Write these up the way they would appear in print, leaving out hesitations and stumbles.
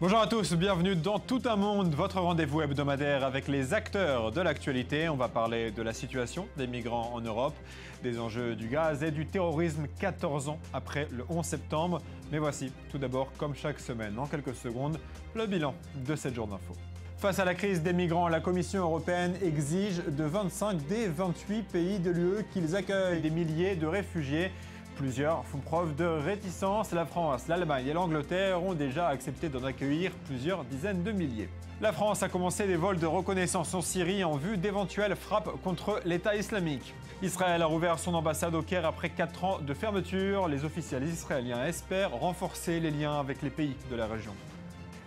Bonjour à tous, bienvenue dans Tout un monde, votre rendez-vous hebdomadaire avec les acteurs de l'actualité. On va parler de la situation des migrants en Europe, des enjeux du gaz et du terrorisme 14 ans après le 11 septembre. Mais voici, tout d'abord, comme chaque semaine, en quelques secondes, le bilan de cette journée d'info. Face à la crise des migrants, la Commission européenne exige de 25 des 28 pays de l'UE qu'ils accueillent des milliers de réfugiés. Plusieurs font preuve de réticence. La France, l'Allemagne et l'Angleterre ont déjà accepté d'en accueillir plusieurs dizaines de milliers. La France a commencé des vols de reconnaissance en Syrie en vue d'éventuelles frappes contre l'État islamique. Israël a rouvert son ambassade au Caire après 4 ans de fermeture. Les officiels israéliens espèrent renforcer les liens avec les pays de la région.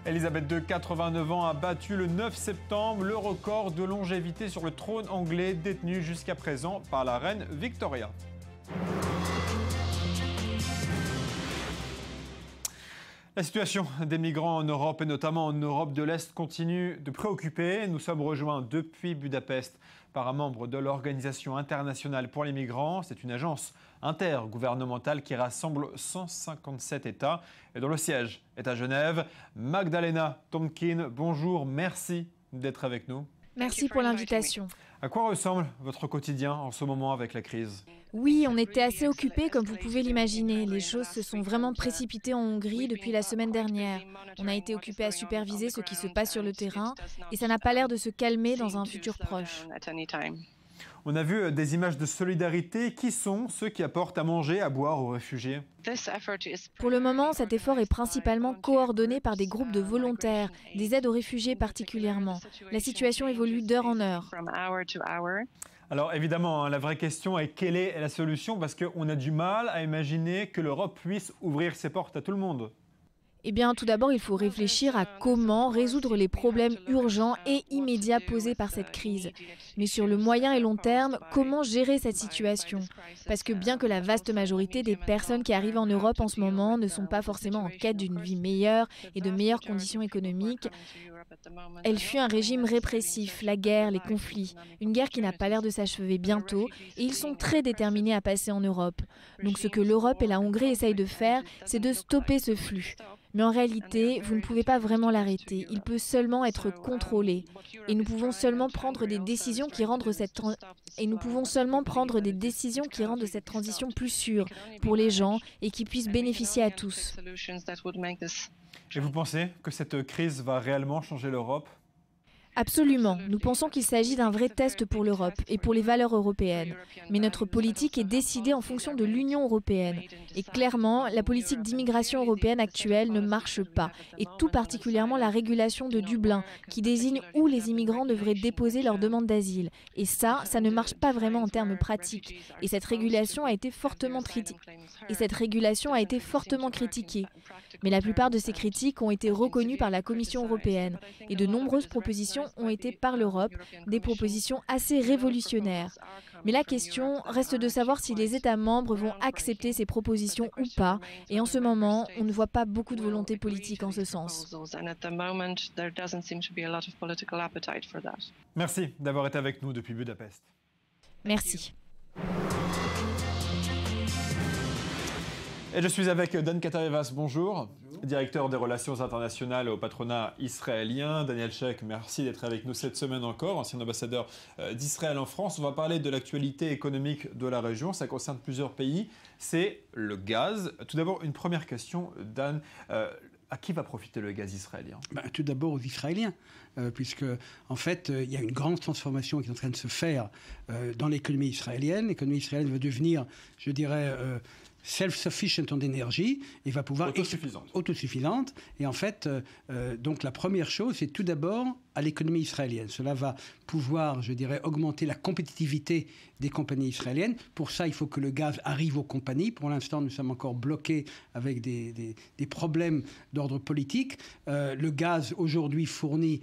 Elisabeth II, 89 ans, a battu le 9 septembre le record de longévité sur le trône anglais détenu jusqu'à présent par la reine Victoria. La situation des migrants en Europe et notamment en Europe de l'Est continue de préoccuper. Nous sommes rejoints depuis Budapest par un membre de l'Organisation internationale pour les migrants. C'est une agence intergouvernementale qui rassemble 157 États et dont le siège est à Genève. Magdalena Tomkin, bonjour, merci d'être avec nous. Merci pour l'invitation. À quoi ressemble votre quotidien en ce moment avec la crise ? Oui, on était assez occupés comme vous pouvez l'imaginer. Les choses se sont vraiment précipitées en Hongrie depuis la semaine dernière. On a été occupés à superviser ce qui se passe sur le terrain et ça n'a pas l'air de se calmer dans un futur proche. On a vu des images de solidarité. Qui sont ceux qui apportent à manger, à boire aux réfugiés ? Pour le moment, cet effort est principalement coordonné par des groupes de volontaires, des aides aux réfugiés particulièrement. La situation évolue d'heure en heure. Alors évidemment, la vraie question est quelle est la solution ? Parce qu'on a du mal à imaginer que l'Europe puisse ouvrir ses portes à tout le monde. Eh bien, tout d'abord, il faut réfléchir à comment résoudre les problèmes urgents et immédiats posés par cette crise. Mais sur le moyen et long terme, comment gérer cette situation ? Parce que bien que la vaste majorité des personnes qui arrivent en Europe en ce moment ne sont pas forcément en quête d'une vie meilleure et de meilleures conditions économiques, elle fuit un régime répressif, la guerre, les conflits, une guerre qui n'a pas l'air de s'achever bientôt, et ils sont très déterminés à passer en Europe. Donc ce que l'Europe et la Hongrie essayent de faire, c'est de stopper ce flux. Mais en réalité, vous ne pouvez pas vraiment l'arrêter. Il peut seulement être contrôlé. Et nous pouvons seulement prendre des décisions qui rendent cette transition plus sûre pour les gens et qui puisse bénéficier à tous. Et vous pensez que cette crise va réellement changer l'Europe ? Absolument. Nous pensons qu'il s'agit d'un vrai test pour l'Europe et pour les valeurs européennes. Mais notre politique est décidée en fonction de l'Union européenne. Et clairement, la politique d'immigration européenne actuelle ne marche pas. Et tout particulièrement la régulation de Dublin, qui désigne où les immigrants devraient déposer leur demande d'asile. Et ça ne marche pas vraiment en termes pratiques. Et cette régulation a été fortement critiquée. Mais la plupart de ces critiques ont été reconnues par la Commission européenne. Et de nombreuses propositions ont été par l'Europe, des propositions assez révolutionnaires. Mais la question reste de savoir si les États membres vont accepter ces propositions ou pas. Et en ce moment, on ne voit pas beaucoup de volonté politique en ce sens. Merci d'avoir été avec nous depuis Budapest. Merci. Et je suis avec Dan Katarevas, bonjour. Directeur des relations internationales au patronat israélien. Daniel Sheikh, merci d'être avec nous cette semaine encore, ancien ambassadeur d'Israël en France. On va parler de l'actualité économique de la région, ça concerne plusieurs pays, c'est le gaz. Tout d'abord, une première question, Dan. À qui va profiter le gaz israélien ? Tout d'abord aux Israéliens, puisque en fait, il y a une grande transformation qui est en train de se faire dans l'économie israélienne. L'économie israélienne va devenir, je dirais, self-sufficient en énergie et va pouvoir... Autosuffisante. Et en fait, donc la première chose, c'est tout d'abord à l'économie israélienne. Cela va pouvoir, je dirais, augmenter la compétitivité des compagnies israéliennes. Pour ça, il faut que le gaz arrive aux compagnies. Pour l'instant, nous sommes encore bloqués avec des problèmes d'ordre politique. Le gaz, aujourd'hui, fournit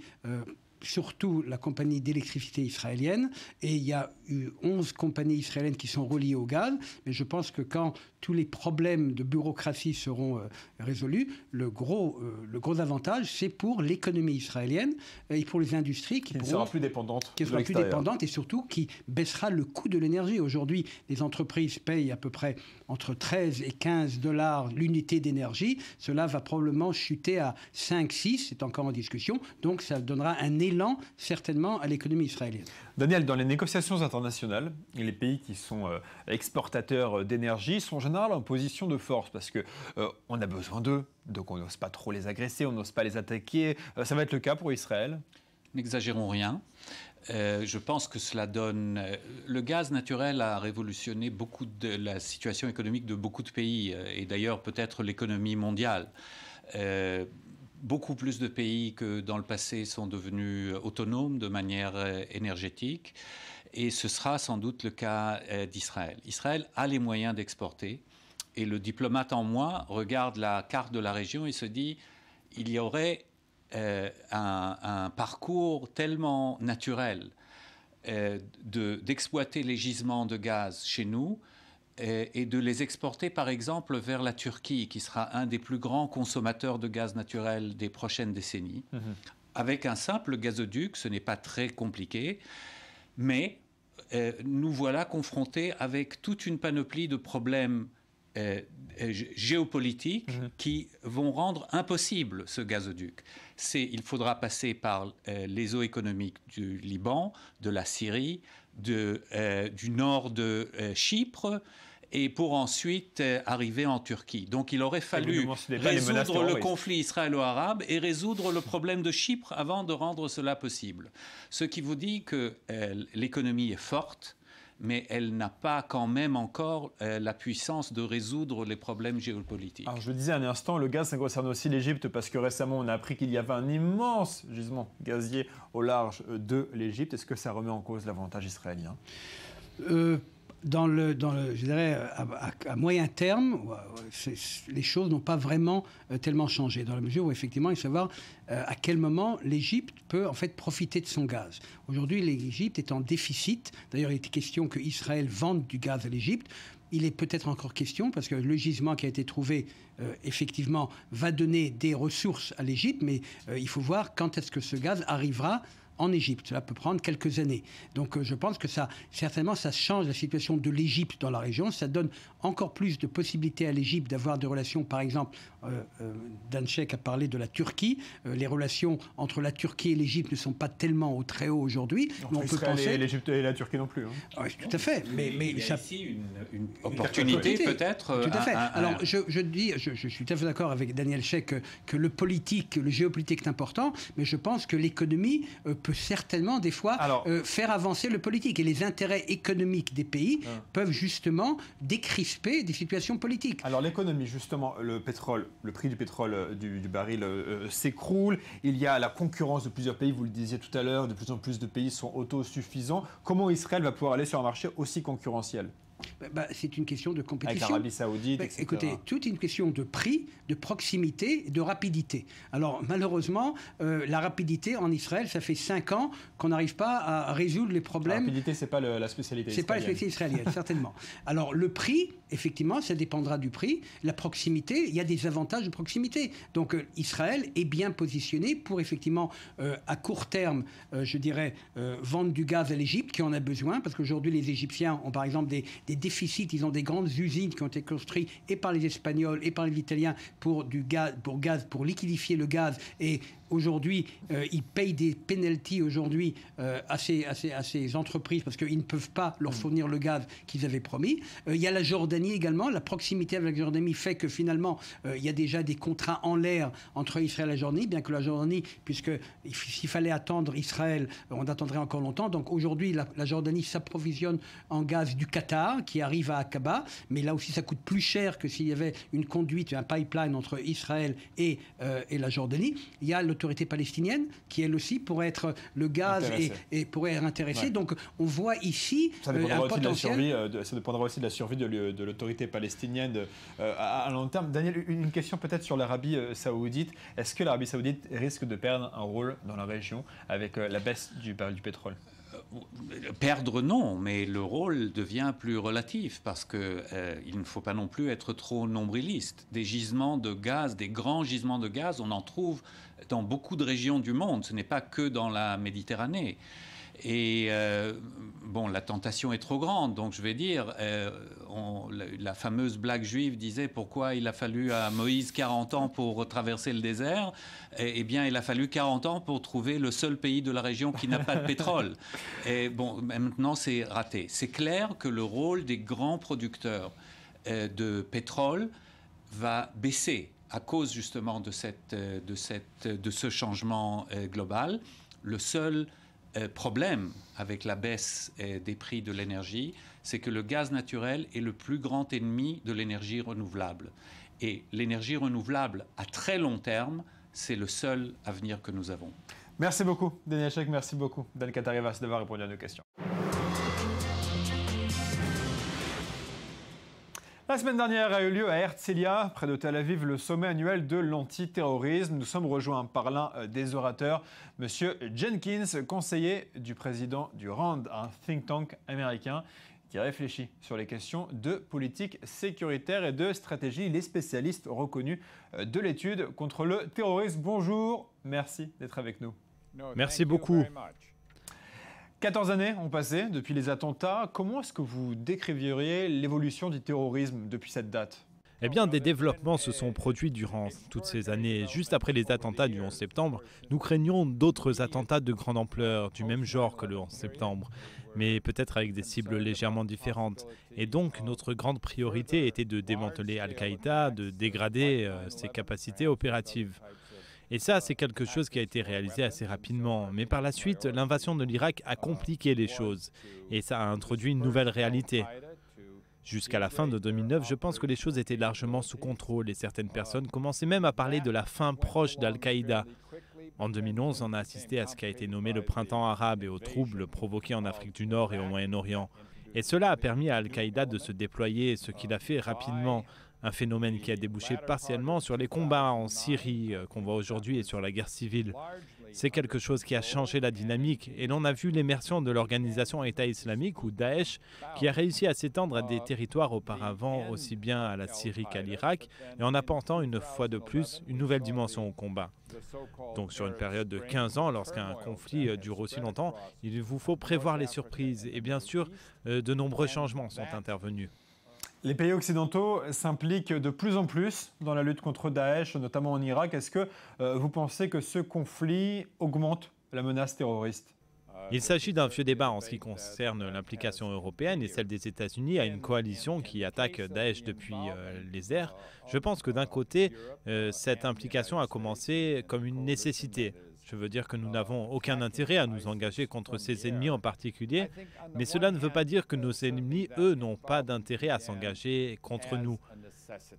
surtout la compagnie d'électricité israélienne, et il y a eu 11 compagnies israéliennes qui sont reliées au gaz, mais je pense que quand tous les problèmes de bureaucratie seront résolus, le gros avantage, c'est pour l'économie israélienne et pour les industries qui ne sera plus dépendante et surtout qui baissera le coût de l'énergie. Aujourd'hui, les entreprises payent à peu près entre 13 et 15 $ l'unité d'énergie. Cela va probablement chuter à 5-6, c'est encore en discussion. Donc ça donnera un élan certainement à l'économie israélienne. Daniel, dans les négociations internationales, les pays qui sont exportateurs d'énergie sont en général en position de force parce qu'on a besoin d'eux, donc on n'ose pas trop les agresser, on n'ose pas les attaquer. Ça va être le cas pour Israël? N'exagérons rien. Je pense que cela donne... Le gaz naturel a révolutionné beaucoup de la situation économique de beaucoup de pays et d'ailleurs peut-être l'économie mondiale. Beaucoup plus de pays que dans le passé sont devenus autonomes de manière énergétique et ce sera sans doute le cas d'Israël. Israël a les moyens d'exporter et le diplomate en moi regarde la carte de la région et se dit il y aurait un parcours tellement naturel d'exploiter les gisements de gaz chez nous et de les exporter par exemple vers la Turquie qui sera un des plus grands consommateurs de gaz naturel des prochaines décennies. Avec un simple gazoduc, ce n'est pas très compliqué, mais nous voilà confrontés avec toute une panoplie de problèmes géopolitiques qui vont rendre impossible ce gazoduc. Il faudra passer par les eaux économiques du Liban, de la Syrie, du nord de Chypre, et pour ensuite arriver en Turquie. Donc il aurait fallu résoudre le conflit israélo-arabe et résoudre le problème de Chypre avant de rendre cela possible. Ce qui vous dit que l'économie est forte, mais elle n'a pas quand même encore la puissance de résoudre les problèmes géopolitiques. Alors je le disais un instant, le gaz, ça concerne aussi l'Égypte, parce que récemment, on a appris qu'il y avait un immense gisement gazier au large de l'Égypte. Est-ce que ça remet en cause l'avantage israélien ? Je dirais, à moyen terme, les choses n'ont pas vraiment tellement changé, dans la mesure où, effectivement, il faut savoir à quel moment l'Égypte peut, en fait, profiter de son gaz. Aujourd'hui, l'Égypte est en déficit. D'ailleurs, il était question qu'Israël vende du gaz à l'Égypte. Il est peut-être encore question, parce que le gisement qui a été trouvé, effectivement, va donner des ressources à l'Égypte, mais il faut voir quand est-ce que ce gaz arrivera en Égypte. Cela peut prendre quelques années. Donc je pense que certainement, ça change la situation de l'Égypte dans la région. Ça donne encore plus de possibilités à l'Égypte d'avoir des relations, par exemple, Dan Sheikh a parlé de la Turquie. Les relations entre la Turquie et l'Égypte ne sont pas tellement au très haut aujourd'hui. On peut penser... et l'Égypte et la Turquie non plus. Hein. Oui, tout à fait. Mais il y a ici une opportunité peut-être. Tout à fait. Alors je suis tout à fait d'accord avec Daniel Sheikh que le géopolitique est important, mais je pense que l'économie peut certainement des fois faire avancer le politique. Et les intérêts économiques des pays peuvent justement décrisper des situations politiques. Alors l'économie, justement, le prix du pétrole du baril s'écroule. Il y a la concurrence de plusieurs pays, vous le disiez tout à l'heure, de plus en plus de pays sont autosuffisants. Comment Israël va pouvoir aller sur un marché aussi concurrentiel ? C'est une question de compétition. Avec l'Arabie Saoudite, etc. Écoutez, toute une question de prix, de proximité et de rapidité. Alors, malheureusement, la rapidité en Israël, ça fait 5 ans qu'on n'arrive pas à résoudre les problèmes. La rapidité, ce n'est pas la spécialité israélienne. Ce n'est pas la spécialité israélienne, certainement. Alors, le prix, effectivement, ça dépendra du prix. La proximité, il y a des avantages de proximité. Donc, Israël est bien positionné pour, effectivement, à court terme, je dirais, vendre du gaz à l'Égypte, qui en a besoin, parce qu'aujourd'hui, les Égyptiens ont, par exemple, des déficits. Ils ont des grandes usines qui ont été construites et par les Espagnols et par les Italiens pour liquidifier le gaz. Et aujourd'hui, ils payent des penalties aujourd'hui à ces entreprises parce qu'ils ne peuvent pas leur fournir le gaz qu'ils avaient promis. Il y a la Jordanie également. La proximité avec la Jordanie fait que finalement, il y a déjà des contrats en l'air entre Israël et la Jordanie, bien que la Jordanie, s'il fallait attendre Israël, on attendrait encore longtemps. Donc aujourd'hui, la Jordanie s'approvisionne en gaz du Qatar qui arrive à Aqaba, mais là aussi ça coûte plus cher que s'il y avait une conduite, un pipeline entre Israël et la Jordanie. Il y a le l'autorité palestinienne, qui elle aussi pourrait être le gaz et pourrait être intéressée. Donc on voit ici ça dépendra aussi ça dépendra aussi de la survie de l'autorité palestinienne à long terme. Daniel, une question peut-être sur l'Arabie saoudite. Est-ce que l'Arabie saoudite risque de perdre un rôle dans la région avec la baisse du baril du pétrole ? Perdre, non, mais le rôle devient plus relatif parce qu'il ne faut pas non plus être trop nombriliste. Des gisements de gaz, des grands gisements de gaz, on en trouve dans beaucoup de régions du monde. Ce n'est pas que dans la Méditerranée. Et bon, la tentation est trop grande. Donc je vais dire, la fameuse blague juive disait pourquoi il a fallu à Moïse 40 ans pour traverser le désert. Eh bien, il a fallu 40 ans pour trouver le seul pays de la région qui n'a pas de pétrole. Et bon, maintenant c'est raté. C'est clair que le rôle des grands producteurs de pétrole va baisser à cause justement de ce changement global. Le seul problème avec la baisse des prix de l'énergie, c'est que le gaz naturel est le plus grand ennemi de l'énergie renouvelable. Et l'énergie renouvelable, à très long terme, c'est le seul avenir que nous avons. Merci beaucoup, Daniel Sheikh. Merci beaucoup, Dan Katarivas, d'avoir répondu à nos questions. La semaine dernière a eu lieu à Herzliya, près de Tel Aviv, le sommet annuel de l'antiterrorisme. Nous sommes rejoints par l'un des orateurs, M. Jenkins, conseiller du président du RAND, un think tank américain qui réfléchit sur les questions de politique sécuritaire et de stratégie. Il est spécialiste reconnu de l'étude contre le terrorisme. Bonjour, merci d'être avec nous. Merci beaucoup. 14 années ont passé depuis les attentats. Comment est-ce que vous décriviez l'évolution du terrorisme depuis cette date ? Eh bien, des développements se sont produits durant toutes ces années. Juste après les attentats du 11 septembre, nous craignions d'autres attentats de grande ampleur, du même genre que le 11 septembre, mais peut-être avec des cibles légèrement différentes. Et donc, notre grande priorité était de démanteler Al-Qaïda, de dégrader ses capacités opératives. Et ça, c'est quelque chose qui a été réalisé assez rapidement. Mais par la suite, l'invasion de l'Irak a compliqué les choses. Et ça a introduit une nouvelle réalité. Jusqu'à la fin de 2009, je pense que les choses étaient largement sous contrôle et certaines personnes commençaient même à parler de la fin proche d'Al-Qaïda. En 2011, on a assisté à ce qui a été nommé le printemps arabe et aux troubles provoqués en Afrique du Nord et au Moyen-Orient. Et cela a permis à Al-Qaïda de se déployer, ce qu'il a fait rapidement. Un phénomène qui a débouché partiellement sur les combats en Syrie qu'on voit aujourd'hui et sur la guerre civile. C'est quelque chose qui a changé la dynamique et l'on a vu l'émersion de l'organisation État islamique ou Daesh qui a réussi à s'étendre à des territoires auparavant aussi bien à la Syrie qu'à l'Irak et en apportant une fois de plus une nouvelle dimension au combat. Donc sur une période de 15 ans, lorsqu'un conflit dure aussi longtemps, il vous faut prévoir les surprises et bien sûr de nombreux changements sont intervenus. Les pays occidentaux s'impliquent de plus en plus dans la lutte contre Daesh, notamment en Irak. Est-ce que vous pensez que ce conflit augmente la menace terroriste ? Il s'agit d'un vieux débat en ce qui concerne l'implication européenne et celle des États-Unis à une coalition qui attaque Daesh depuis les airs. Je pense que d'un côté, cette implication a commencé comme une nécessité. Je veux dire que nous n'avons aucun intérêt à nous engager contre ces ennemis en particulier, mais cela ne veut pas dire que nos ennemis, eux, n'ont pas d'intérêt à s'engager contre nous.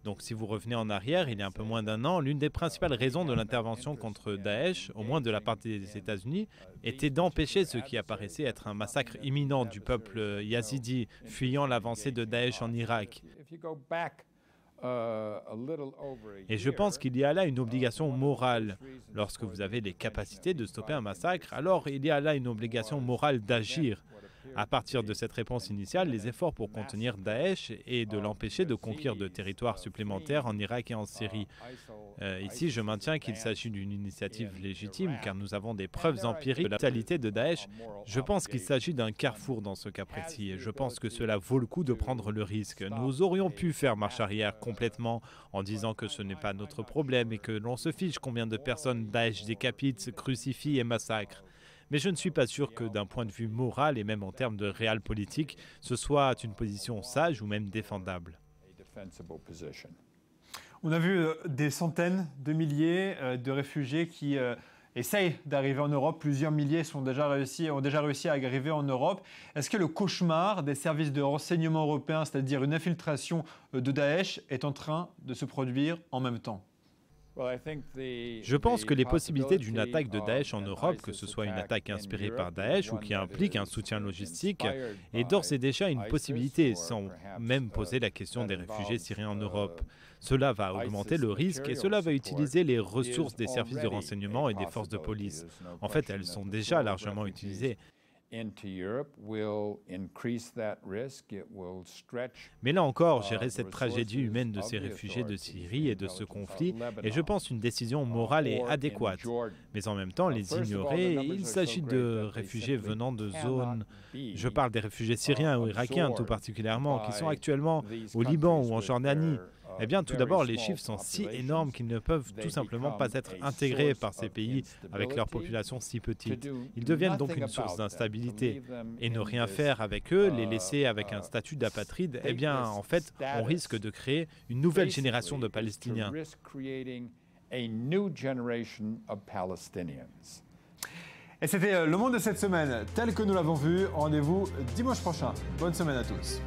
Donc si vous revenez en arrière, il y a un peu moins d'un an, l'une des principales raisons de l'intervention contre Daesh, au moins de la part des États-Unis, était d'empêcher ce qui apparaissait être un massacre imminent du peuple yazidi fuyant l'avancée de Daesh en Irak. Et je pense qu'il y a là une obligation morale. Lorsque vous avez les capacités de stopper un massacre, alors il y a là une obligation morale d'agir. À partir de cette réponse initiale, les efforts pour contenir Daesh et de l'empêcher de conquérir de territoires supplémentaires en Irak et en Syrie. Ici, je maintiens qu'il s'agit d'une initiative légitime car nous avons des preuves empiriques de la totalité de Daesh. Je pense qu'il s'agit d'un carrefour dans ce cas précis et je pense que cela vaut le coup de prendre le risque. Nous aurions pu faire marche arrière complètement en disant que ce n'est pas notre problème et que l'on se fiche combien de personnes Daesh décapite, crucifie et massacre. Mais je ne suis pas sûr que d'un point de vue moral et même en termes de réel politique, ce soit une position sage ou même défendable. On a vu des centaines de milliers de réfugiés qui essayent d'arriver en Europe. Plusieurs milliers ont déjà réussi à arriver en Europe. Est-ce que le cauchemar des services de renseignement européens, c'est-à-dire une infiltration de Daesh, est en train de se produire en même temps ? Je pense que les possibilités d'une attaque de Daesh en Europe, que ce soit une attaque inspirée par Daesh ou qui implique un soutien logistique, est d'ores et déjà une possibilité, sans même poser la question des réfugiés syriens en Europe. Cela va augmenter le risque et cela va utiliser les ressources des services de renseignement et des forces de police. En fait, elles sont déjà largement utilisées. Mais là encore, gérer cette tragédie humaine de ces réfugiés de Syrie et de ce conflit est, je pense, une décision morale et adéquate. Mais en même temps, les ignorer, il s'agit de réfugiés venant de zones... Je parle des réfugiés syriens ou irakiens tout particulièrement, qui sont actuellement au Liban ou en Jordanie. Eh bien, tout d'abord, les chiffres sont si énormes qu'ils ne peuvent tout simplement pas être intégrés par ces pays avec leur population si petite. Ils deviennent donc une source d'instabilité. Et ne rien faire avec eux, les laisser avec un statut d'apatride, eh bien, en fait, on risque de créer une nouvelle génération de Palestiniens. Et c'était Le Monde de cette semaine, tel que nous l'avons vu. Rendez-vous dimanche prochain. Bonne semaine à tous.